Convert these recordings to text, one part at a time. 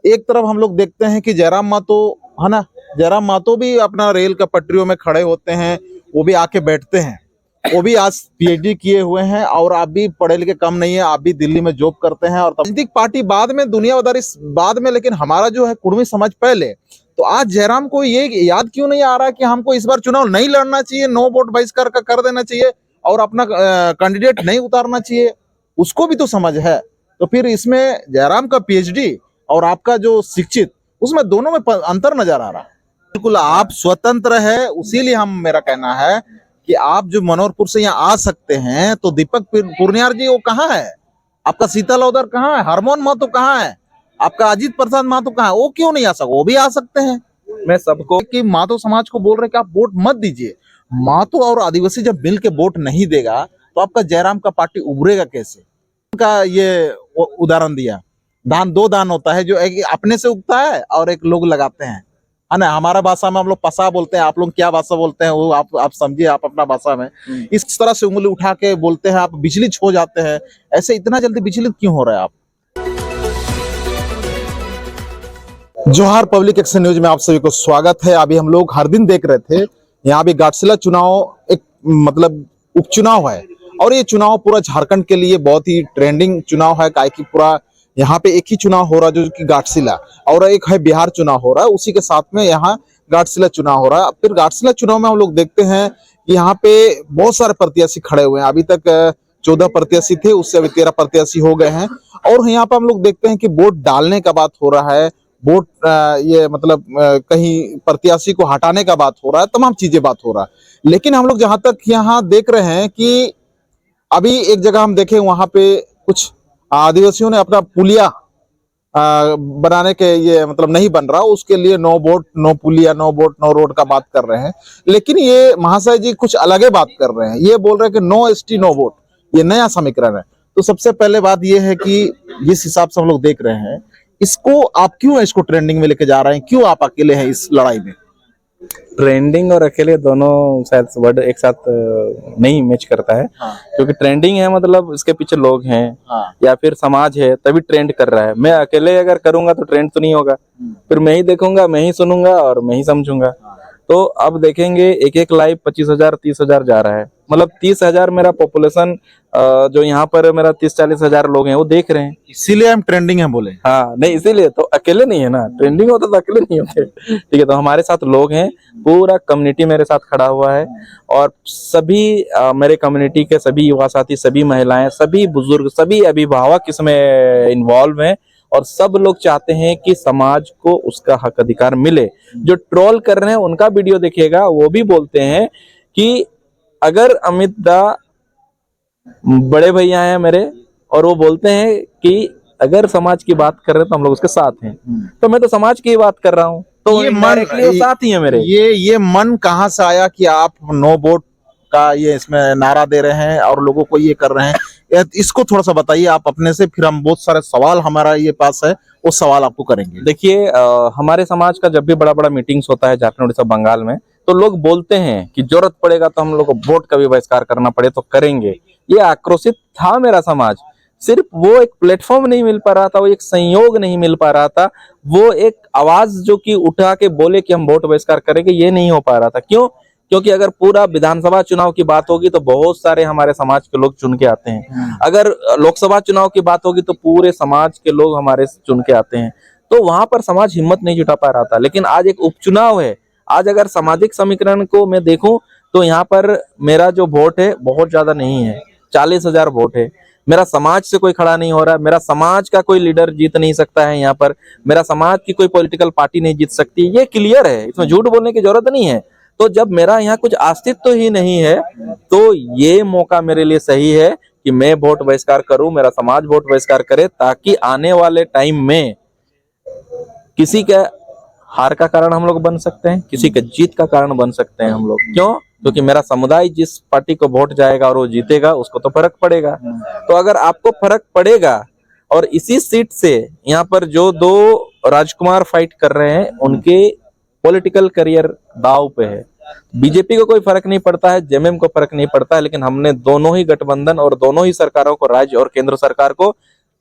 एक तरफ हम लोग देखते हैं कि जयराम मातो, है ना, जयराम मातो भी अपना रेल का पटरियों में खड़े होते हैं, वो भी आके बैठते हैं। वो भी आज पीएचडी किए हुए हैं और आप भी पढ़े लिखे कम नहीं है, आप भी दिल्ली में जॉब करते हैं। और राजनीतिक पार्टी बाद में, दुनियादारी बाद में, लेकिन हमारा जो है कुर्मी समाज पहले। तो आज जयराम को ये याद क्यों नहीं आ रहा कि हमको इस बार चुनाव नहीं लड़ना चाहिए, नो वोट बहिष्कार का कर देना चाहिए और अपना कैंडिडेट नहीं उतारना चाहिए? उसको भी तो समझ है। तो फिर इसमें जयराम का पीएचडी और आपका जो शिक्षित, उसमें दोनों में अंतर नजर आ रहा है। बिल्कुल आप स्वतंत्र है, उसीलिए हम, मेरा कहना है कि आप जो मनोहरपुर से यहाँ आ सकते हैं, तो दीपक पुनियार जी वो कहाँ है? आपका शीतल उधर कहाँ है? हरमोहन महतो कहाँ है? आपका अजीत प्रसाद महतो कहाँ है? वो क्यों नहीं आ सकते? वो भी आ सकते हैं। मैं सबको कि महतो समाज को बोल रहे कि आप वोट मत दीजिए। महतो और आदिवासी जब मिल के वोट नहीं देगा तो आपका जयराम का पार्टी उभरेगा कैसे? उनका ये उदाहरण दिया, दान दो दान होता है, जो एक अपने से उगता है और एक लोग लगाते हैं, है ना। हमारा भाषा में हम लोग पसा बोलते हैं, आप लोग क्या भाषा बोलते हैं वो आप समझिए, आप अपना भाषा में। इस तरह से उंगली उठा के बोलते हैं, आप विचलित हो जाते हैं। ऐसे इतना जल्दी विचलित क्यों हो रहे हैं आप? जोहार पब्लिक एक्शन न्यूज में आप सभी को स्वागत है। अभी हम लोग हर दिन देख रहे थे, यहाँ भी घाटशिला चुनाव एक मतलब उपचुनाव है और ये चुनाव पूरा झारखंड के लिए बहुत ही ट्रेंडिंग चुनाव है। काहे कि पूरा यहाँ पे एक ही चुनाव हो रहा है जो कि घाटशिला, और एक है बिहार चुनाव हो रहा है, उसी के साथ में यहाँ घाटशिला चुनाव हो रहा है। फिर घाटशिला चुनाव में हम लोग देखते हैं कि यहाँ पे बहुत सारे प्रत्याशी खड़े हुए हैं। अभी तक 14 प्रत्याशी थे, उससे अभी 13 प्रत्याशी हो गए हैं। और यहाँ पे हम लोग देखते हैं कि वोट डालने का बात हो रहा है, वोट ये मतलब कहीं प्रत्याशी को हटाने का बात हो रहा है, तमाम चीजें बात हो रहा है। लेकिन हम लोग जहां तक यहाँ देख रहे हैं कि अभी एक जगह हम देखे, वहां पे कुछ आदिवासियों ने अपना पुलिया बनाने के, ये मतलब नहीं बन रहा, उसके लिए नो वोट नो पुलिया, नो वोट नो रोड का बात कर रहे हैं। लेकिन ये महाशय जी कुछ अलग ही बात कर रहे हैं। ये बोल रहे हैं कि नो एसटी नो वोट, ये नया समीकरण है। तो सबसे पहले बात ये है कि जिस हिसाब से हम लोग देख रहे हैं, इसको आप क्यों इसको ट्रेंडिंग में लेके जा रहे हैं? क्यों आप अकेले हैं इस लड़ाई में? ट्रेंडिंग और अकेले दोनों शायद वर्ड एक साथ नहीं मैच करता है। हाँ। क्योंकि ट्रेंडिंग है मतलब इसके पीछे लोग हैं। हाँ। या फिर समाज है तभी ट्रेंड कर रहा है। मैं अकेले अगर करूंगा तो ट्रेंड तो नहीं होगा। फिर मैं ही देखूंगा, मैं ही सुनूंगा और मैं ही समझूंगा। तो अब देखेंगे एक एक लाइव 25,000 30,000 जा रहा है, मतलब 30,000 मेरा पॉपुलेशन जो यहाँ पर मेरा 30-40 हजार लोग हैं वो देख रहे हैं, इसीलिए हम ट्रेंडिंग है बोले। हाँ नहीं इसीलिए तो अकेले नहीं है ना, ट्रेंडिंग होता तो अकेले नहीं होते। ठीक है, तो हमारे साथ लोग हैं, पूरा कम्युनिटी मेरे साथ खड़ा हुआ है और सभी मेरे कम्युनिटी के सभी युवा साथी, सभी महिलाएं, सभी बुजुर्ग, सभी अभिभावक इसमें इन्वॉल्व हैं और सब लोग चाहते हैं कि समाज को उसका हक अधिकार मिले। जो ट्रोल कर रहे हैं उनका वीडियो देखिएगा, वो भी बोलते हैं कि अगर अमित दा बड़े भैया हैं मेरे और वो बोलते हैं कि अगर समाज की बात कर रहे हैं तो हम लोग उसके साथ हैं। तो मैं तो समाज की बात कर रहा हूँ, तो ये मन साथ ही है मेरे। ये मन कहाँ से आया कि आप नो वोट का ये इसमें नारा दे रहे हैं और लोगों को ये कर रहे हैं? इसको थोड़ा सा बताइए आप अपने से, फिर हम बहुत सारे सवाल हमारा ये पास है, वो सवाल आपको करेंगे। देखिए हमारे समाज का जब भी बड़ा बड़ा मीटिंग्स होता है झारखंड, उड़ीसा, बंगाल में, तो लोग बोलते हैं कि जरूरत पड़ेगा तो हम लोग को वोट का भी बहिष्कार करना पड़े तो करेंगे। ये आक्रोशित था मेरा समाज, सिर्फ वो एक प्लेटफॉर्म नहीं मिल पा रहा था, वो एक संयोग नहीं मिल पा रहा था, वो एक आवाज जो कि उठा के बोले कि हम वोट बहिष्कार करेंगे, ये नहीं हो पा रहा था। क्यों? क्योंकि अगर पूरा विधानसभा चुनाव की बात होगी तो बहुत सारे हमारे समाज के लोग चुन के आते हैं। अगर लोकसभा चुनाव की बात होगी तो पूरे समाज के लोग हमारे चुन के आते हैं। तो वहां पर समाज हिम्मत नहीं जुटा पा रहा था। लेकिन आज एक उपचुनाव है, आज अगर सामाजिक समीकरण को मैं देखूं तो यहाँ पर मेरा जो वोट है बहुत ज्यादा नहीं है, 40,000 वोट है। मेरा समाज से कोई खड़ा नहीं हो रहा है, मेरा समाज का कोई लीडर जीत नहीं सकता है यहाँ पर, मेरा समाज की कोई पॉलिटिकल पार्टी नहीं जीत सकती, ये क्लियर है, इसमें झूठ बोलने की जरूरत नहीं है। तो जब मेरा यहाँ कुछ अस्तित्व ही नहीं है तो ये मौका मेरे लिए सही है कि मैं वोट बहिष्कार करूं, मेरा समाज वोट बहिष्कार करे, ताकि आने वाले टाइम में किसी के हार का कारण हम लोग बन सकते हैं, किसी के जीत का कारण बन सकते हैं हम लोग। क्यों? क्योंकि मेरा समुदाय जिस पार्टी को वोट जाएगा और वो जीतेगा उसको तो फर्क पड़ेगा। तो अगर आपको फर्क पड़ेगा और इसी सीट से यहाँ पर जो दो राजकुमार फाइट कर रहे हैं उनके पॉलिटिकल करियर दाव पे है, बीजेपी को कोई फर्क नहीं पड़ता है, जेएमएम को फर्क नहीं पड़ता है, लेकिन हमने दोनों ही गठबंधन और दोनों ही सरकारों को, राज्य और केंद्र सरकार को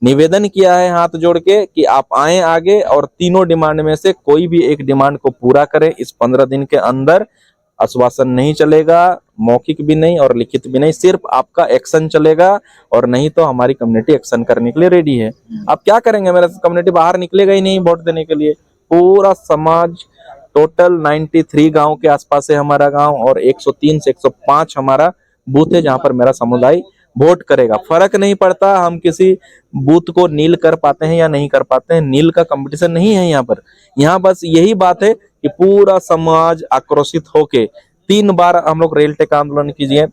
निवेदन किया है हाथ जोड़ के कि आप आए आगे और तीनों डिमांड में से कोई भी एक डिमांड को पूरा करें इस 15 दिन के अंदर। आश्वासन नहीं चलेगा, मौखिक भी नहीं और लिखित भी नहीं, सिर्फ आपका एक्शन चलेगा, और नहीं तो हमारी कम्युनिटी एक्शन करने के लिए रेडी है। आप क्या करेंगे, मेरा कम्युनिटी बाहर निकलेगा ही नहीं वोट देने के लिए। पूरा समाज टोटल 93 गांव के आसपास है हमारा गांव, और 103 से 105 हमारा बूथ है जहां पर मेरा समुदाय वोट करेगा। फर्क नहीं पड़ता हम किसी बूथ को नील कर पाते हैं या नहीं कर पाते हैं, नील का कंपटीशन नहीं है यहाँ पर। यहाँ बस यही बात है कि पूरा समाज आक्रोशित होके 3 बार हम लोग रेल टेक आंदोलन कीजिए।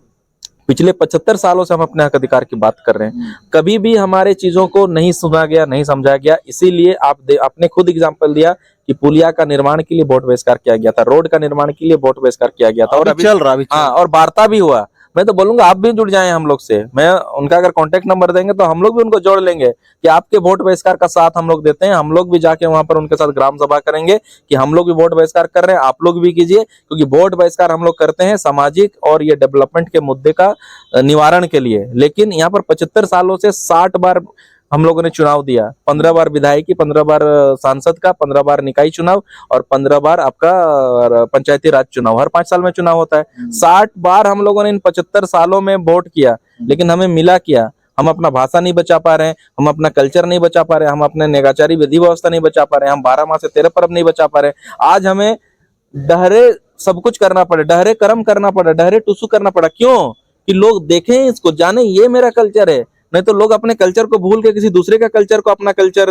पिछले 75 सालों से हम अपने हक अधिकार की बात कर रहे हैं, कभी भी हमारे चीजों को नहीं सुना गया, नहीं समझा गया। इसीलिए आपने खुद एग्जांपल दिया कि पुलिया का निर्माण के लिए वोट बहिष्कार किया गया था, रोड का निर्माण के लिए वोट बहिष्कार किया गया था, और अभी चल रहा अभी हाँ, और वार्ता भी हुआ। मैं तो बोलूंगा आप भी जुड़ जाएं हम लोग से, मैं उनका अगर कांटेक्ट नंबर देंगे तो हम लोग भी उनको जोड़ लेंगे कि आपके वोट बहिष्कार का साथ हम लोग देते हैं। हम लोग भी जाके वहां पर उनके साथ ग्राम सभा करेंगे कि हम लोग भी वोट बहिष्कार कर रहे हैं, आप लोग भी कीजिए, क्योंकि वोट बहिष्कार हम लोग करते हैं सामाजिक और ये डेवलपमेंट के मुद्दे का निवारण के लिए। लेकिन यहाँ पर 75 सालों से 60 बार हम लोगों ने चुनाव दिया, 15 बार विधायकी, 15 बार सांसद का, 15 बार निकाय चुनाव और 15 बार आपका पंचायती राज चुनाव। हर 5 साल में चुनाव होता है। 60 बार हम लोगों ने इन 75 सालों में वोट किया, लेकिन हमें मिला क्या? हम अपना भाषा नहीं बचा पा रहे हैं, हम अपना कल्चर नहीं बचा पा रहे हैं, हम अपने नेगाचारी विधि व्यवस्था नहीं बचा पा रहे हैं, हम 12 माह से 13 पर्व नहीं बचा पा रहे हैं। आज हमें डहरे सब कुछ करना पड़े, डहरे कर्म करना पड़ा, डहरे टुसु करना पड़ा। क्यों? कि लोग देखें इसको, जाने ये मेरा कल्चर है। नहीं तो लोग अपने कल्चर को भूल के किसी दूसरे का कल्चर को अपना कल्चर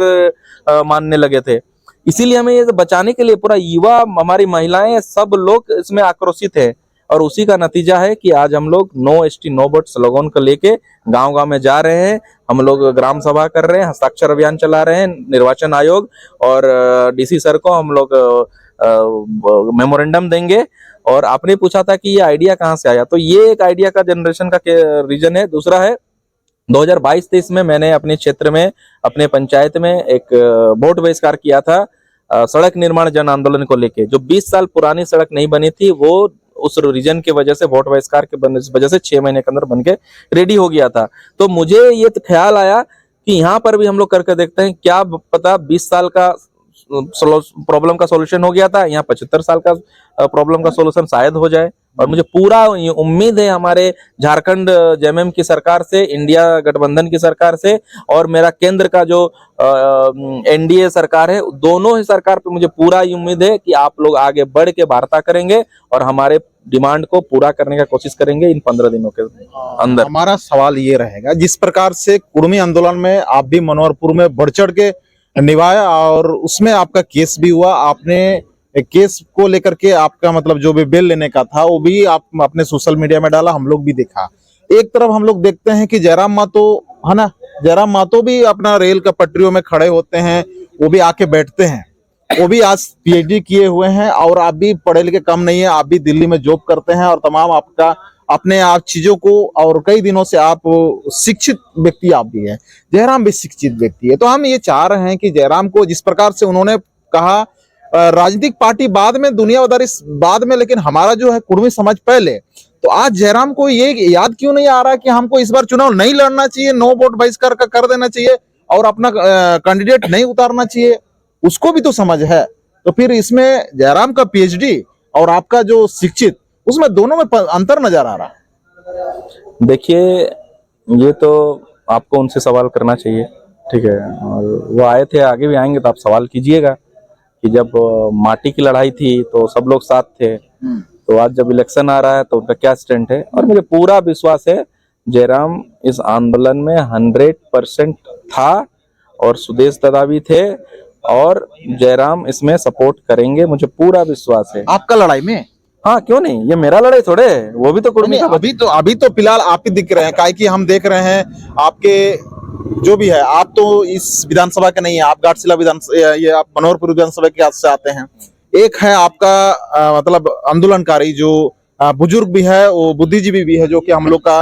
मानने लगे थे। इसीलिए हमें ये बचाने के लिए पूरा युवा, हमारी महिलाएं, सब लोग इसमें आक्रोशित है, और उसी का नतीजा है कि आज हम लोग no ST no vote slogan को लेके गांव गांव में जा रहे हैं। हम लोग ग्राम सभा कर रहे हैं, हस्ताक्षर अभियान चला रहे हैं। निर्वाचन आयोग और डीसी सर को हम लोग मेमोरेंडम देंगे। और आपने पूछा था कि ये आइडिया कहाँ से आया, तो ये एक आइडिया का जनरेशन का रीजन है। दूसरा है 2022-23 में मैंने अपने क्षेत्र में, अपने पंचायत में एक वोट बहिष्कार किया था सड़क निर्माण जन आंदोलन को लेके। जो 20 साल पुरानी सड़क नहीं बनी थी, वो उस रीजन की वजह से, वोट बहिष्कार के वजह से 6 महीने के अंदर बन के रेडी हो गया था। तो मुझे ये ख्याल आया कि यहाँ पर भी हम लोग करके देखते हैं, क्या पता 20 साल का प्रॉब्लम का सॉल्यूशन हो गया था, यहाँ 75 साल का प्रॉब्लम का सॉल्यूशन शायद हो जाए। और मुझे पूरा उम्मीद है हमारे झारखंड जेएमएम की सरकार से, इंडिया गठबंधन की सरकार से, और मेरा केंद्र का जो एनडीए सरकार है, दोनों ही सरकार पे मुझे पूरा उम्मीद है कि आप लोग आगे बढ़ के वार्ता करेंगे और हमारे डिमांड को पूरा करने का कोशिश करेंगे इन 15 दिनों के अंदर। हमारा सवाल ये रहेगा, जिस प्रकार से कुर्मी आंदोलन में आप भी मनोहरपुर में बढ़ चढ़ के निभाया और उसमें आपका केस भी हुआ, आपने केस को लेकर के आपका मतलब जो भी बेल लेने का था वो भी आप अपने सोशल मीडिया में डाला, हम लोग भी देखा। एक तरफ हम लोग देखते हैं कि जयराम मातो है ना, जयराम मातो भी अपना रेल का पटरियों में खड़े होते हैं, वो भी आके बैठते हैं। वो भी आज पीएचडी किए हुए हैं और आप भी पढ़े लिखे कम नहीं है, आप भी दिल्ली में जॉब करते हैं और तमाम आपका अपने आप चीजों को, और कई दिनों से आप शिक्षित व्यक्ति आप भी हैं, जयराम भी शिक्षित व्यक्ति है। तो हम ये चाह रहे हैं कि जयराम को जिस प्रकार से उन्होंने कहा राजनीतिक पार्टी बाद में, दुनियादारी बाद में, लेकिन हमारा जो है कुर्मी समाज पहले, तो आज जयराम को ये याद क्यों नहीं आ रहा कि हमको इस बार चुनाव नहीं लड़ना चाहिए, नो वोट बहिष्कार का कर देना चाहिए और अपना कैंडिडेट नहीं उतारना चाहिए? उसको भी तो समझ है। तो फिर इसमें जयराम का पीएचडी और आपका जो शिक्षित, उसमें दोनों में अंतर नजर आ रहा है। देखिए, ये तो आपको उनसे सवाल करना चाहिए, ठीक है, और वो आए थे, आगे भी आएंगे तो आप सवाल कीजिएगा कि जब माटी की लड़ाई थी तो सब लोग साथ थे, तो आज जब इलेक्शन आ रहा है तो उनका क्या स्टैंड है। और मुझे पूरा विश्वास है जयराम इस आंदोलन में 100% था, और सुदेश दादा भी थे, और जयराम इसमें सपोर्ट करेंगे, मुझे पूरा विश्वास है। आपका लड़ाई में? हाँ, क्यों नहीं, ये मेरा लड़ाई थोड़े, वो भी तो कुर्मी का। अभी तो फिलहाल आप ही दिख रहे हैं, काहे कि हम देख रहे हैं आपके जो भी है, आप तो इस विधानसभा के नहीं है, आप घाटशिला ये आप मनोहरपुर विधानसभा के से आते हैं। एक है आपका मतलब आंदोलनकारी जो बुजुर्ग भी है, वो बुद्धिजीवी भी है, जो कि हम लोग का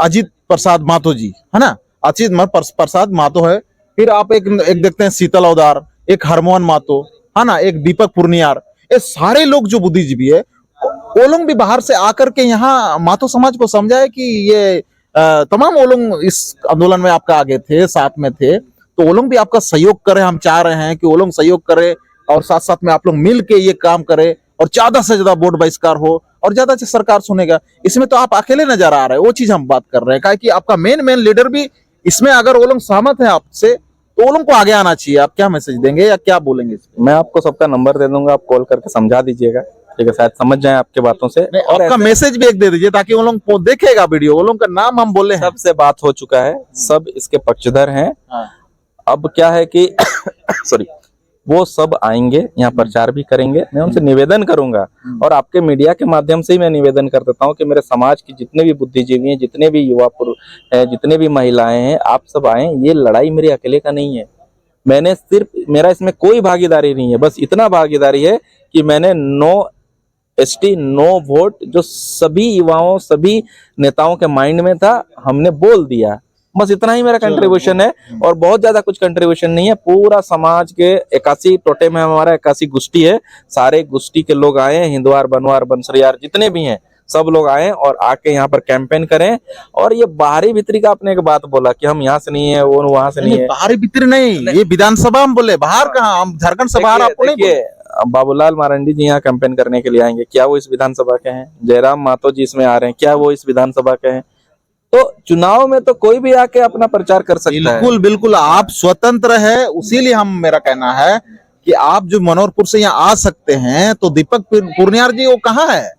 अजीत प्रसाद मातो जी है ना, अजीत प्रसाद मातो है। फिर आप एक देखते हैं शीतल अवतार, एक हरमोहन मातो है ना, एक दीपक पुर्नियार। ये सारे लोग जो बुद्धिजीवी है, वो लोग भी बाहर से आकर के यहाँ मातो समाज को समझाए कि ये तमाम वो लोग इस आंदोलन में आपका आगे थे, साथ में थे, तो वो लोग भी आपका सहयोग करें। हम चाह रहे हैं कि वो लोग सहयोग करें और साथ साथ में आप लोग मिल के ये काम करें और ज्यादा से ज्यादा वोट बहिष्कार हो और ज्यादा से सरकार सुनेगा। इसमें तो आप अकेले नजर आ रहे हैं, वो चीज हम बात कर रहे हैं, कि आपका मेन लीडर भी इसमें अगर वो लोग सहमत है आपसे तो वो लोग को आगे आना चाहिए। आप क्या मैसेज देंगे या क्या बोलेंगे इसमें? मैं आपको सबका नंबर दे दूंगा, आप कॉल करके समझा दीजिएगा, ठीक है, शायद समझ जाए आपके बातों से। और आपका मैसेज भी एक दे दीजिए ताकि वो लोग देखेगा वीडियो, वो लोग का नाम हम बोले हैं। सबसे बात हो चुका है, सब इसके पक्षधर हैं। हाँ। अब क्या है कि सॉरी, वो सब आएंगे यहाँ प्रचार भी करेंगे। मैं उनसे निवेदन करूंगा और आपके मीडिया के माध्यम से ही मैं निवेदन कर देता हूँ कि मेरे समाज के जितने भी बुद्धिजीवी हैं, जितने भी युवा पुरुष हैं, जितने भी महिलाएं हैं, आप सब आए। ये लड़ाई मेरे अकेले का नहीं है। मैंने सिर्फ, मेरा इसमें कोई भागीदारी नहीं है, बस इतना भागीदारी है कि मैंने नो एसटी नो वोट जो सभी युवाओं, सभी नेताओं के माइंड में था, हमने बोल दिया। बस इतना ही मेरा कंट्रीब्यूशन है और बहुत ज्यादा कुछ कंट्रीब्यूशन नहीं है। पूरा समाज के 81 टोटे में हमारा 81 गोष्ठी है, सारे गोष्ठी के लोग आए हैं, हिंदुआर, बनवार, बंसरियार जितने भी हैं सब लोग आए और आके यहाँ पर कैंपेन करें। और ये बाहरी भीतरी का आपने एक बात बोला कि हम यहाँ से नहीं है, वो वहां से नहीं है। बाहरी भीतरी नहीं, ये विधानसभा हम बोले, बाहर कहाँ? हम झारखंड से बाहर आपको नहीं बोले। बाबूलाल मारंडी जी यहाँ कैंपेन करने के लिए आएंगे, क्या वो इस विधानसभा के हैं? जयराम मातो जी इसमें आ रहे हैं, क्या वो इस विधानसभा के हैं? तो चुनाव में तो कोई भी आके अपना प्रचार कर सकता है। बिल्कुल बिल्कुल, आप स्वतंत्र है, उसीलिए हम, मेरा कहना है कि आप जो मनोहरपुर से यहाँ आ सकते हैं, तो दीपक पुनियार जी वो कहाँ है?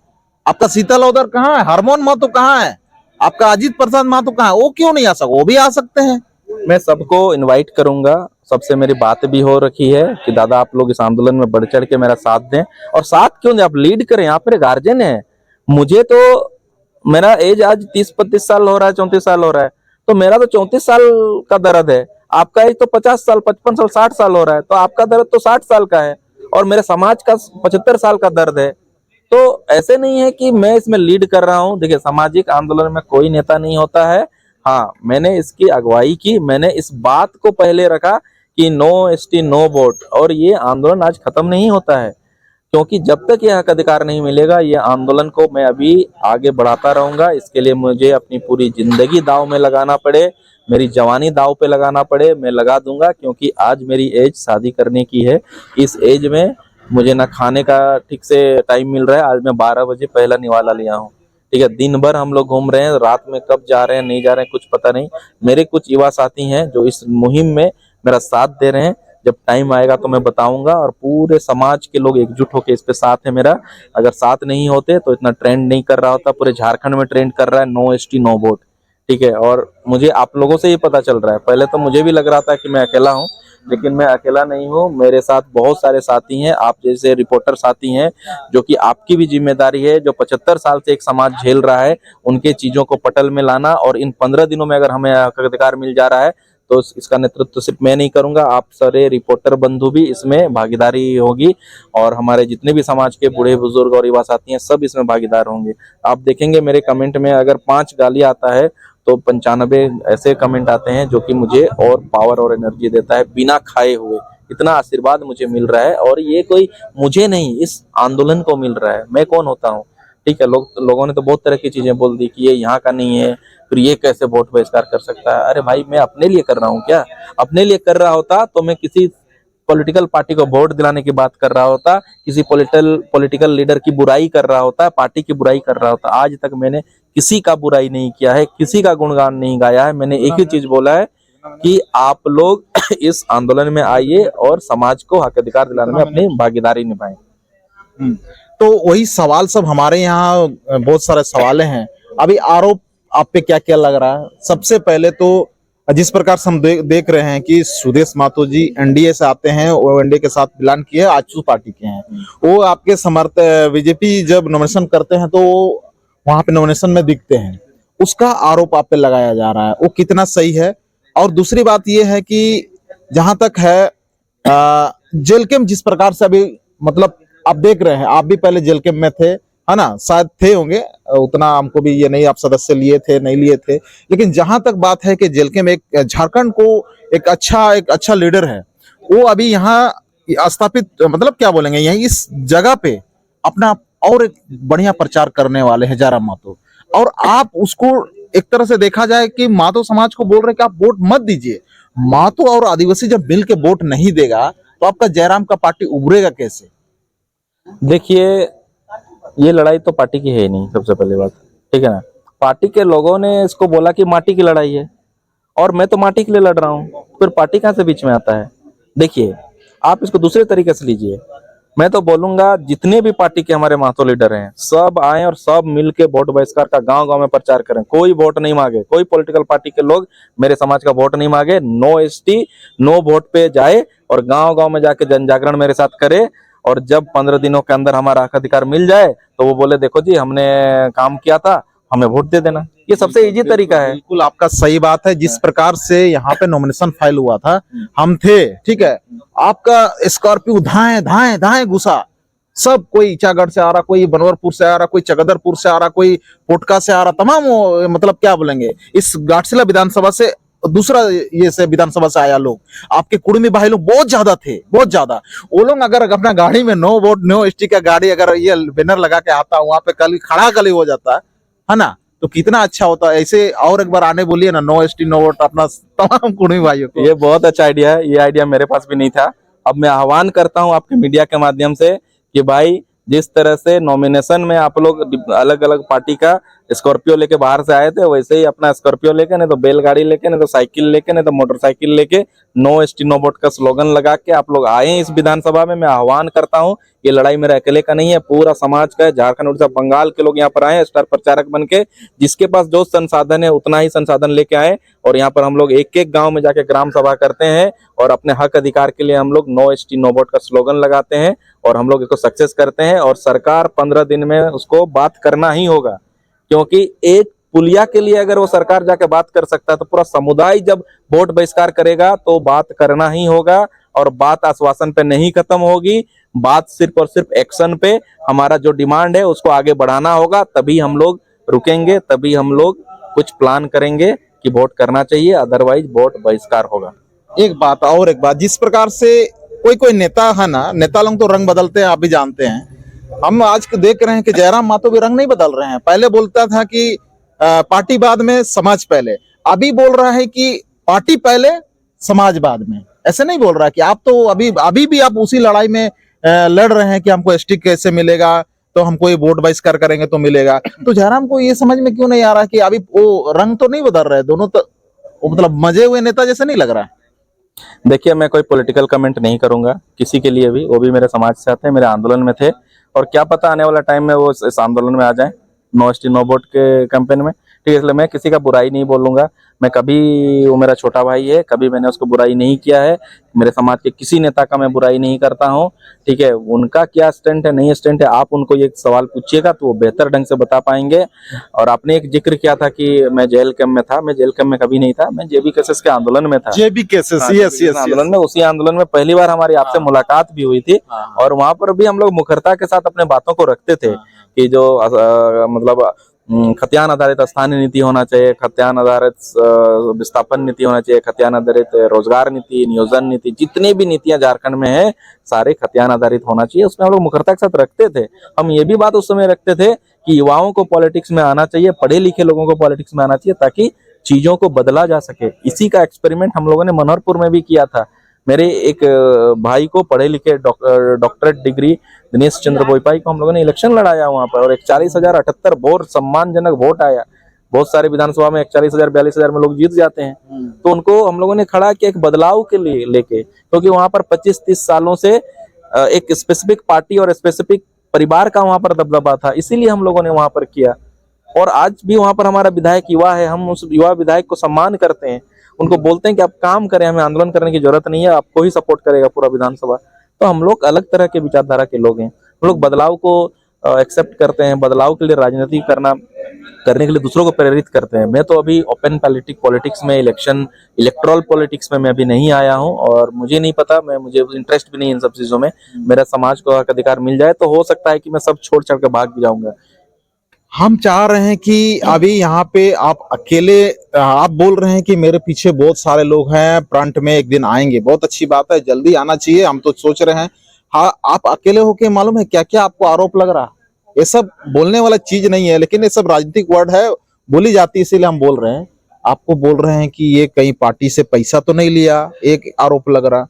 आपका शीतल उधर कहाँ है? हरमोन महतो कहाँ है? आपका अजीत प्रसाद महतो कहाँ है? वो क्यों नहीं आ सकते? वो भी आ सकते हैं। मैं सबको इनवाइट करूंगा। सबसे मेरी बात भी हो रखी है कि दादा आप लोग इस आंदोलन में बढ़ चढ़ के मेरा साथ दें। और साथ क्यों दें, आप लीड करें। यहाँ पर गार्जियन है, मुझे तो मेरा एज आज 30-32 साल हो रहा है, 34 साल हो रहा है, तो मेरा तो 34 साल का दर्द है। आपका एज तो 50 साल, 55 साल, 60 साल हो रहा है, तो आपका दर्द तो 60 साल का है और मेरे समाज का 75 साल का दर्द है। तो ऐसे नहीं है कि मैं इसमें लीड कर रहा हूँ। देखिए, सामाजिक आंदोलन में कोई नेता नहीं होता है। हाँ, मैंने इसकी अगुवाई की, मैंने इस बात को पहले रखा कि नो एसटी नो वोट। और ये आंदोलन आज खत्म नहीं होता है, क्योंकि जब तक यह हक अधिकार नहीं मिलेगा, ये आंदोलन को मैं अभी आगे बढ़ाता रहूंगा। इसके लिए मुझे अपनी पूरी जिंदगी दांव में लगाना पड़े, मेरी जवानी दांव पे लगाना पड़े, मैं लगा दूंगा। क्योंकि आज मेरी एज शादी करने की है। इस एज में मुझे ना खाने का ठीक से टाइम मिल रहा है। आज मैं 12 बजे पहला निवाला लिया हूँ, ठीक है। दिन भर हम लोग घूम रहे हैं, रात में कब जा रहे हैं नहीं जा रहे हैं कुछ पता नहीं। मेरे कुछ युवा साथी हैं जो इस मुहिम में मेरा साथ दे रहे हैं। जब टाइम आएगा तो मैं बताऊंगा। और पूरे समाज के लोग एकजुट होकर इस पे साथ है मेरा। अगर साथ नहीं होते तो इतना ट्रेंड नहीं कर रहा होता। पूरे झारखंड में ट्रेंड कर रहा है नो एसटी नो वोट, ठीक है। और मुझे आप लोगों से ही पता चल रहा है। पहले तो मुझे भी लग रहा था कि मैं अकेला हूँ, लेकिन मैं अकेला नहीं हूँ। मेरे साथ बहुत सारे साथी हैं, आप जैसे रिपोर्टर साथी हैं, जो कि आपकी भी जिम्मेदारी है, जो 75 साल से एक समाज झेल रहा है, उनके चीजों को पटल में लाना। और इन 15 दिनों में अगर हमें अधिकार मिल जा रहा है तो इसका नेतृत्व सिर्फ मैं नहीं करूंगा, आप सारे रिपोर्टर बंधु भी इसमें भागीदारी होगी। और हमारे जितने भी समाज के बूढ़े बुजुर्ग और युवा साथी हैं, सब इसमें भागीदार होंगे। आप देखेंगे मेरे कमेंट में अगर 5 गाली आता है तो 95 ऐसे कमेंट आते हैं जो कि मुझे और पावर और एनर्जी देता है बिना खाए हुए। इतना आशीर्वाद मुझे मिल रहा है। और ये कोई मुझे नहीं, इस आंदोलन को मिल रहा है। मैं कौन होता हूँ, ठीक है। लोगों ने तो बहुत तरह की चीजें बोल दी कि ये यहाँ का नहीं है, फिर ये कैसे वोट बहिष्कार कर सकता है। अरे भाई, मैं अपने लिए कर रहा हूँ क्या? अपने लिए कर रहा होता तो मैं किसी पॉलिटिकल पार्टी को वोट दिलाने की बात कर रहा होता, किसी पॉलिटिकल लीडर की बुराई कर रहा होता, पार्टी की बुराई कर रहा होता। आज तक मैंने किसी का बुराई नहीं किया है, किसी का गुणगान नहीं गाया है। मैंने एक ही चीज बोला है कि आप लोग इस आंदोलन में आइए और समाज को हक अधिकार दिलाने में अपनी भागीदारी निभाएं। तो वही सवाल सब हमारे यहाँ बहुत सारे सवाल हैं। अभी आरोप आप पे क्या क्या लग रहा है? सबसे पहले तो जिस प्रकार से हम देख रहे हैं कि सुदेश महतो जी एनडीए से आते हैं, वो एनडीए के साथ बिलोंग किए, आजसू पार्टी के हैं। वो आपके समर्थक बीजेपी जब नॉमिनेशन करते हैं तो वहां पे नॉमिनेशन में दिखते हैं, उसका आरोप आप पे लगाया जा रहा है, वो कितना सही है? और दूसरी बात ये है कि जहां तक है जेल कैंप जिस प्रकार से अभी, मतलब आप देख रहे हैं, आप भी पहले जेल कैंप में थे, है ना? शायद थे होंगे, उतना हमको भी ये नहीं आप सदस्य लिए थे नहीं लिए थे, लेकिन जहां तक बात है कि जेल कैंप एक झारखंड को एक अच्छा लीडर है, वो अभी यहाँ स्थापित, मतलब क्या बोलेंगे, यही इस जगह पे अपना और एक बढ़िया प्रचार करने वाले हैं जयराम महतो। और आप उसको एक तरह से देखा जाए कि मातो समाज को बोल रहे कि आप वोट मत दीजिए। मातो और आदिवासी जब मिल के वोट नहीं देगा तो आपका जयराम का पार्टी उभरेगा कैसे? देखिए, ये लड़ाई तो पार्टी की है ही नहीं, सबसे पहली बात, ठीक है ना। पार्टी के लोगों ने इसको बोला कि माटी की लड़ाई है, और मैं तो माटी के लिए लड़ रहा हूँ, फिर पार्टी कहाँ से बीच में आता है? देखिए, आप इसको दूसरे तरीके से लीजिए। मैं तो बोलूंगा जितने भी पार्टी के हमारे महतो लीडर हैं, सब आए और सब मिलके वोट बहिष्कार का गांव गांव में प्रचार करें। कोई वोट नहीं मांगे, कोई पॉलिटिकल पार्टी के लोग मेरे समाज का वोट नहीं मांगे। नो एसटी नो वोट पे जाए और गांव गांव में जाके जन जागरण मेरे साथ करे, और जब 15 दिनों के अंदर हमारा हक अधिकार मिल जाए तो वो बोले देखो जी हमने काम किया था, हमें वोट दे देना। ये सबसे इजी तरीका है। बिल्कुल आपका सही बात है। जिस प्रकार से यहाँ पे नॉमिनेशन फाइल हुआ था, हम थे, ठीक है, आपका स्कॉर्पियो धाए धाए धाए घुसा, सब, कोई ईचागढ़ से आ रहा, कोई बनवरपुर से आ रहा, कोई चकदरपुर से आ रहा, कोई पोटका से आ रहा, तमाम मतलब क्या बोलेंगे, इस घाटशिला विधानसभा से दूसरा ये से विधानसभा से आया लोग, आपके कुड़मी भाई लोग बहुत ज्यादा थे, बहुत ज्यादा। वो लोग अगर अपना गाड़ी में नो वोट नो एसटी का गाड़ी अगर ये बैनर लगा के आता, वहां पे कल खड़ा कल हो जाता है ना, तो कितना अच्छा होता। ऐसे और एक बार आने बोलिए ना, नो एसटी नो वोट अपना तमाम कुड़मी भाइयों को। ये बहुत अच्छा आइडिया है, ये आइडिया मेरे पास भी नहीं था। अब मैं आह्वान करता हूं आपके मीडिया के माध्यम से कि भाई जिस तरह से नॉमिनेशन में आप लोग अलग अलग पार्टी का स्कॉर्पियो लेके बाहर से आए थे, वैसे ही अपना स्कॉर्पियो लेके, नहीं तो बैलगाड़ी लेके, नहीं तो साइकिल लेके, नहीं तो मोटरसाइकिल लेके नो एसटी नो वोट का स्लोगन लगा के आप लोग आए इस विधानसभा में। मैं आह्वान करता हूं, ये लड़ाई मेरे अकेले का नहीं है, पूरा समाज का है। झारखंड, उड़ीसा, बंगाल के लोग यहाँ पर आए स्टार प्रचारक बन के, जिसके पास जो संसाधन है उतना ही संसाधन लेके आए, और यहाँ पर हम लोग एक एक गांव में जाके ग्राम सभा करते हैं और अपने हक अधिकार के लिए हम लोग नो एसटी नो वोट का स्लोगन लगाते हैं, और हम लोग इसको सक्सेस करते हैं। और सरकार 15 दिन में उसको बात करना ही होगा, क्योंकि एक पुलिया के लिए अगर वो सरकार जाके बात कर सकता है, तो पूरा समुदाय जब वोट बहिष्कार करेगा तो बात करना ही होगा। और बात आश्वासन पे नहीं खत्म होगी, बात सिर्फ और सिर्फ एक्शन पे, हमारा जो डिमांड है उसको आगे बढ़ाना होगा। तभी हम लोग रुकेंगे, तभी हम लोग कुछ प्लान करेंगे कि वोट करना चाहिए, अदरवाइज वोट बहिष्कार होगा। एक बात और एक बात, जिस प्रकार से कोई कोई नेता है ना, नेता लोग तो रंग बदलते हैं, आप भी जानते हैं। हम आज देख रहे हैं कि जयराम मातो भी रंग नहीं बदल रहे हैं। पहले बोलता था कि पार्टी बाद में समाज पहले, अभी बोल रहा है कि पार्टी पहले समाज बाद में। ऐसे नहीं बोल रहा कि आप तो अभी भी आप उसी लड़ाई में लड़ रहे हैं कि हमको एसटी कैसे मिलेगा, तो हमको ये वोट बहिष्कार करेंगे तो मिलेगा। तो जयराम को ये समझ में क्यों नहीं आ रहा कि अभी वो रंग तो नहीं बदल रहे दोनों, तो मतलब मजे हुए नेता जैसे नहीं लग रहा है। देखिए, मैं कोई पॉलिटिकल कमेंट नहीं करूंगा किसी के लिए भी, वो भी मेरे समाज से आते हैं, मेरे आंदोलन में थे, और क्या पता आने वाला टाइम में वो इस आंदोलन में आ जाए, नो एसटी नो वोट के कैंपेन में, ठीक है। इसलिए मैं किसी का बुराई नहीं बोलूंगा। मैं कभी, वो मेरा छोटा भाई है, कभी मैंने उसको बुराई नहीं किया है। मेरे समाज के किसी नेता का मैं बुराई नहीं करता हूँ, ठीक है। उनका क्या स्टैंड है, नहीं स्टैंड है, आप उनको ये सवाल पूछिएगा तो वो बेहतर ढंग से बता पाएंगे। और आपने एक जिक्र किया था कि मैं जेल कैंप में था, मैं जेल कैंप में कभी नहीं था, मैं जेबी केसेस के आंदोलन में था। जेबी केसेस, हाँ, यस यस, आंदोलन में, उसी आंदोलन में पहली बार हमारी आपसे मुलाकात भी हुई थी, और वहां पर भी हम लोग मुखरता के साथ अपने बातों को रखते थे कि जो मतलब खतियान आधारित स्थानीय नीति होना चाहिए, खतियान आधारित विस्थापन नीति होना चाहिए, खतियान आधारित रोजगार नीति, नियोजन नीति, जितनी भी नीतियां झारखंड में है सारे खतियान आधारित होना चाहिए। उसमें हम लोग मुखरता के साथ रखते थे। हम ये भी बात उस समय रखते थे कि युवाओं को पॉलिटिक्स में आना चाहिए, पढ़े लिखे लोगों को पॉलिटिक्स में आना चाहिए, ताकि चीजों को बदला जा सके। इसी का एक्सपेरिमेंट हम लोगों ने मनोहरपुर में भी किया था। मेरे एक भाई को, पढ़े लिखे डॉक्टरेट डिग्री दिनेश चंद्र बोईपाई को, हम लोगों ने इलेक्शन लड़ाया वहां पर, और 41,078 वोट, सम्मानजनक वोट आया। बहुत सारे विधानसभा में 41,000 42,000 में लोग जीत जाते हैं, तो उनको हम लोगों ने खड़ा किया एक बदलाव के लिए लेके, क्योंकि वहां पर 25-30 सालों से एक स्पेसिफिक पार्टी और स्पेसिफिक परिवार का वहां पर दबदबा था, इसीलिए हम लोगों ने वहां पर किया। और आज भी वहां पर हमारा विधायक युवा है, हम उस युवा विधायक को सम्मान करते हैं, उनको बोलते हैं कि आप काम करें, हमें आंदोलन करने की जरूरत नहीं है, आपको ही सपोर्ट करेगा पूरा विधानसभा। तो हम लोग अलग तरह के विचारधारा के लोग हैं, हम लोग बदलाव को एक्सेप्ट करते हैं, बदलाव के लिए राजनीति करने के लिए दूसरों को प्रेरित करते हैं। मैं तो अभी ओपन पॉलिटिक्स में, इलेक्ट्रल पॉलिटिक्स में मैं अभी नहीं आया हूं, और मुझे नहीं पता, मुझे इंटरेस्ट भी नहीं इन सब चीजों में। मेरा समाज को हक अधिकार मिल जाए तो हो सकता है कि मैं सब छोड़ छाड़ के भाग भी जाऊंगा। हम चाह रहे हैं कि अभी यहाँ पे आप अकेले, आप बोल रहे हैं कि मेरे पीछे बहुत सारे लोग हैं, फ्रंट में एक दिन आएंगे, बहुत अच्छी बात है, जल्दी आना चाहिए, हम तो सोच रहे हैं। हाँ, आप अकेले होके मालूम है क्या क्या आपको आरोप लग रहा है? ये सब बोलने वाला चीज नहीं है, लेकिन ये सब राजनीतिक वर्ड है, बोली जाती है, इसीलिए हम बोल रहे हैं। आपको बोल रहे हैं कि ये कहीं पार्टी से पैसा तो नहीं लिया, एक आरोप लग रहा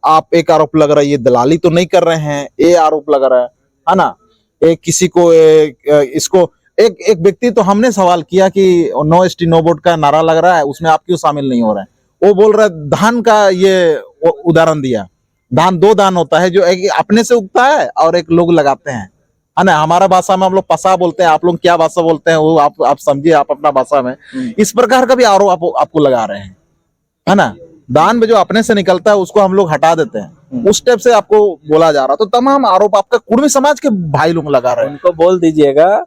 आप एक आरोप लग रहा है, ये दलाली तो नहीं कर रहे हैं, ये आरोप लग रहा है ना। एक किसी को इसको एक एक व्यक्ति तो हमने सवाल किया कि नो एसटी नो वोट का नारा लग रहा है, उसमें आप क्यों शामिल नहीं हो रहे हैं। वो बोल रहा है धान का ये उदाहरण दिया, धान दो दान होता है, जो एक अपने से उगता है और एक लोग लगाते हैं, है ना। हमारा भाषा में हम लोग पसा बोलते हैं, आप लोग क्या भाषा बोलते हैं वो आप समझिए, आप अपना भाषा में। इस प्रकार का भी आरोप आपको लगा रहे हैं, है ना। दान में जो अपने से निकलता है उसको हम लोग हटा देते हैं, उस टाइप से आपको बोला जा रहा। तो तमाम आरोप आपका कुर्मी समाज के भाई लोग लगा रहे हैं। उनको बोल दीजिएगा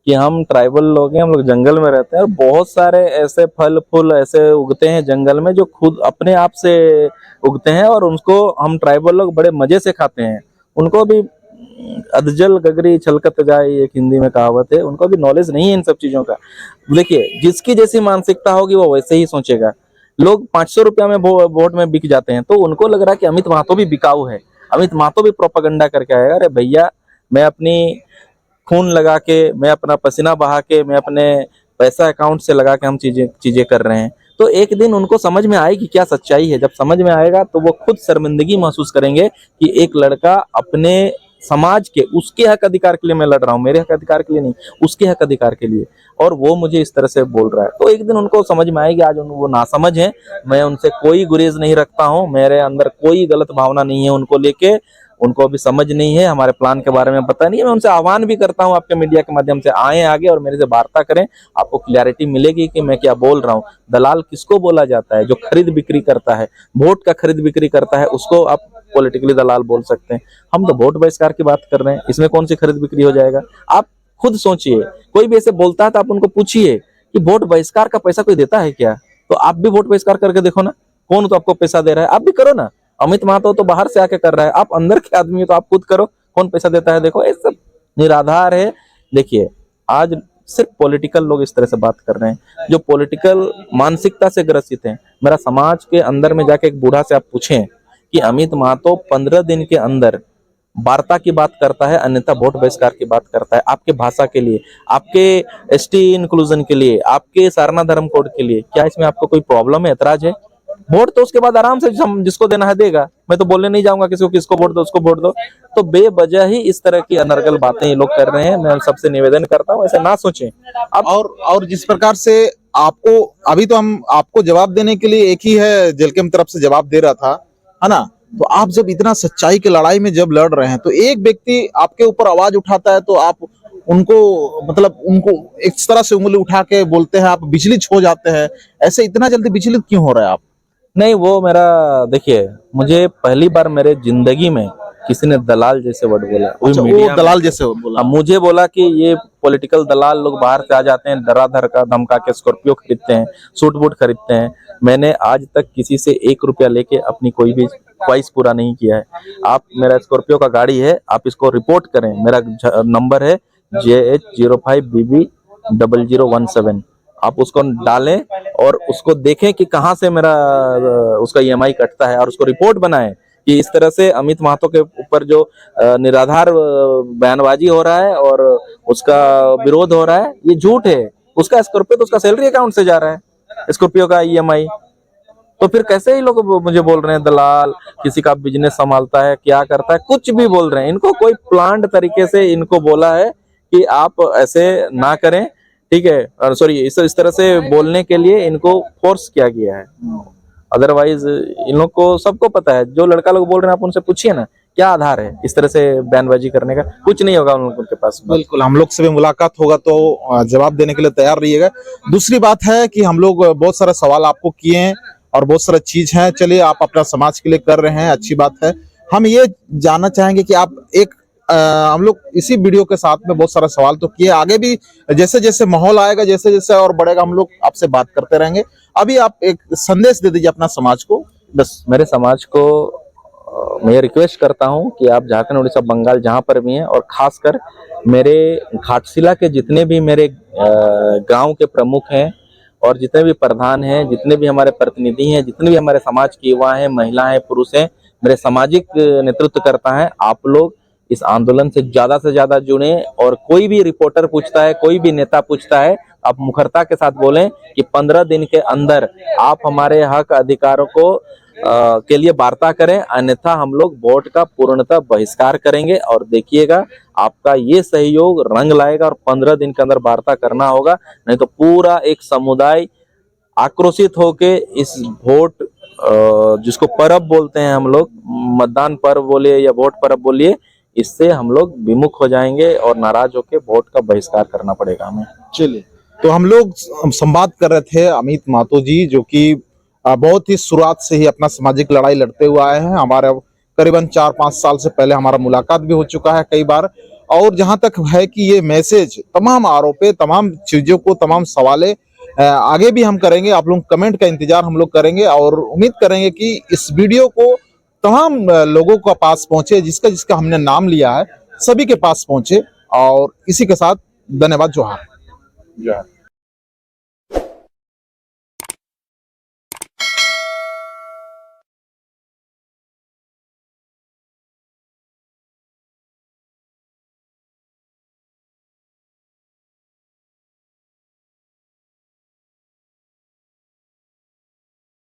कि हम ट्राइबल लोग हैं, हम लोग जंगल में रहते हैं और बहुत सारे ऐसे फल फूल ऐसे उगते हैं जंगल में जो खुद अपने आप से उगते हैं और उनको हम ट्राइबल लोग बड़े मजे से खाते हैं। उनको भी अधजल गगरी छलकत जाए, एक हिंदी में कहावत है, उनको भी नॉलेज नहीं है इन सब चीजों का। देखिए, जिसकी जैसी मानसिकता होगी वो वैसे ही सोचेगा। लोग 500 रुपया में वोट में बिक जाते हैं, तो उनको लग रहा है कि अमित महतो भी बिकाऊ है, अमित महतो भी प्रोपागंडा करके आएगा। अरे भैया, मैं अपनी खून लगा के, मैं अपना पसीना बहा के, मैं अपने पैसा अकाउंट से लगा के हम चीजें कर रहे हैं। तो एक दिन उनको समझ में आएगी क्या सच्चाई है। जब समझ में आएगा तो वो खुद शर्मिंदगी महसूस करेंगे कि एक लड़का अपने समाज के, उसके हक अधिकार के लिए मैं लड़ रहा हूँ, मेरे हक अधिकार के लिए नहीं, उसके हक अधिकार के लिए, और वो मुझे इस तरह से बोल रहा है। तो एक दिन उनको समझ में आएगी। आज वो नासमझ है, मैं उनसे कोई गुरेज नहीं रखता हूँ, मेरे अंदर कोई गलत भावना नहीं है उनको लेके। उनको भी समझ नहीं है, हमारे प्लान के बारे में पता नहीं है। मैं उनसे आह्वान भी करता हूं आपके मीडिया के माध्यम से, आए आगे और मेरे से वार्ता करें, आपको क्लैरिटी मिलेगी कि मैं क्या बोल रहा हूं। दलाल किसको बोला जाता है? जो खरीद बिक्री करता है, वोट का खरीद बिक्री करता है, उसको आप पॉलिटिकली दलाल बोल सकते हैं। हम तो वोट बहिष्कार की बात कर रहे हैं, इसमें कौन सी खरीद बिक्री हो जाएगा? आप खुद सोचिए, कोई भी ऐसे बोलता है तो आप उनको पूछिए कि वोट बहिष्कार का पैसा कोई देता है क्या? तो आप भी वोट बहिष्कार करके देखो ना, कौन तो आपको पैसा दे रहा है, आप भी करो ना। अमित महतो तो बाहर से आके कर रहा है, आप अंदर के आदमी हो तो आप खुद करो, कौन पैसा देता है? देखो, ये सब निराधार है। देखिए, आज सिर्फ पॉलिटिकल लोग इस तरह से बात कर रहे हैं, जो पॉलिटिकल मानसिकता से ग्रसित हैं। मेरा समाज के अंदर में जाके एक बूढ़ा से आप पूछें कि अमित महतो 15 दिन के अंदर वार्ता की बात करता है, अन्यथा वोट बहिष्कार की बात करता है, आपके भाषा के लिए, आपके एसटी इंक्लूजन के लिए, आपके सारना धर्म कोड के लिए। क्या इसमें आपको कोई प्रॉब्लम है, एतराज है? वोट तो उसके बाद आराम से जिसको देना है देगा, मैं तो बोलने नहीं जाऊंगा किसी को किसको वोट दो, उसको वोट दो। तो बेवजह ही इस तरह की अनर्गल बातें ये लोग कर रहे हैं। मैं सबसे निवेदन करता हूं, ऐसे ना सोचें अब। और जिस प्रकार से आपको अभी तो हम आपको जवाब देने के लिए एक ही है, जेलकेम तरफ से जवाब दे रहा था, है ना। तो आप जब इतना सच्चाई की लड़ाई में जब लड़ रहे हैं, तो एक व्यक्ति आपके ऊपर आवाज उठाता है तो आप उनको उनको इस तरह से उंगली उठा के बोलते हैं, आप विचलित हो जाते हैं। ऐसे इतना जल्दी विचलित क्यों हो रहे हैं आप? नहीं, वो मेरा, देखिए, मुझे पहली बार मेरे जिंदगी में किसी ने दलाल जैसे वर्ड बोला। अच्छा, वो दलाल जैसे बोला? मुझे बोला कि ये पॉलिटिकल दलाल लोग बाहर से आ जाते हैं, डरा धमका धमका के स्कॉर्पियो खरीदते हैं, सूट बूट खरीदते हैं। मैंने आज तक किसी से 1 रुपया लेके अपनी कोई भी ख्वाहिश पूरा नहीं किया है। आप, मेरा स्कॉर्पियो का गाड़ी है, आप इसको रिपोर्ट करें, मेरा नंबर है JH05BB0017। आप उसको डालें और उसको देखें कि कहाँ से मेरा उसका EMI कटता है, और उसको रिपोर्ट बनाएं कि इस तरह से अमित महतो के ऊपर जो निराधार बयानबाजी हो रहा है और उसका विरोध हो रहा है, ये झूठ है। उसका स्कॉर्पियो तो उसका सैलरी अकाउंट से जा रहा है, स्कॉर्पियो का EMI। तो फिर कैसे ही लोग मुझे बोल रहे हैं दलाल, किसी का बिजनेस संभालता है, क्या करता है, कुछ भी बोल रहे हैं। इनको कोई प्लान्ड तरीके से इनको बोला है कि आप ऐसे ना करें, ठीक है, सॉरी, इस तरह से बोलने के लिए इनको फोर्स किया गया है। अदरवाइज इन लोग को सबको पता है। जो लड़का लोग बोल रहे हैं, आप उनसे पूछिए ना, क्या आधार है इस तरह से बयानबाजी करने का? कुछ नहीं होगा उन लोगों के पास। बिल्कुल, हम लोग से भी मुलाकात होगा तो जवाब देने के लिए तैयार रहिएगा। दूसरी बात है कि हम लोग बहुत सारे सवाल आपको किए हैं और बहुत सारा चीज है। चलिए, आप अपना समाज के लिए कर रहे हैं, अच्छी बात है। हम ये जानना चाहेंगे कि आप हम लोग इसी वीडियो के साथ में बहुत सारा सवाल तो किए, आगे भी जैसे जैसे माहौल आएगा, जैसे जैसे और बढ़ेगा, हम लोग आपसे बात करते रहेंगे। अभी आप एक संदेश दे दीजिए अपना समाज को। बस मेरे समाज को मैं रिक्वेस्ट करता हूं कि आप झारखंड, उड़ीसा, बंगाल जहां पर भी हैं, और खासकर मेरे घाटशिला के जितने भी मेरे गांव के प्रमुख हैं और जितने भी प्रधान हैं, जितने भी हमारे प्रतिनिधि हैं, जितने भी हमारे समाज के युवा हैं, महिला हैं, पुरुष हैं, मेरे सामाजिक नेतृत्व करता है, आप लोग इस आंदोलन से ज्यादा जुड़े। और कोई भी रिपोर्टर पूछता है, कोई भी नेता पूछता है, आप मुखरता के साथ बोलें कि 15 दिन के अंदर आप हमारे हक अधिकारों को के लिए वार्ता करें, अन्यथा हम लोग वोट का पूर्णतः बहिष्कार करेंगे। और देखिएगा आपका ये सहयोग रंग लाएगा और 15 दिन के अंदर वार्ता करना होगा, नहीं तो पूरा एक समुदाय आक्रोशित होके इस वोट जिसको पर्व बोलते हैं हम लोग, मतदान पर्व बोलिए या वोट पर्व बोलिए, इससे हम लोग विमुख हो जाएंगे और नाराज होके वोट का बहिष्कार करना पड़ेगा हमें। चलिए, तो हम लोग संवाद कर रहे थे अमित महतो जी, जो कि बहुत ही शुरुआत से ही अपना सामाजिक लड़ाई लड़ते हुए आए हैं। हमारे करीबन 4-5 साल से पहले हमारा मुलाकात भी हो चुका है कई बार। और जहां तक है कि ये मैसेज तमाम आरोपे, तमाम चीजों को, तमाम सवाले आगे भी हम करेंगे। आप लोग कमेंट का इंतजार हम लोग करेंगे और उम्मीद करेंगे कि इस वीडियो को तमाम लोगों के पास पहुंचे, जिसका जिसका हमने नाम लिया है सभी के पास पहुंचे। और इसी के साथ धन्यवाद, जोहार।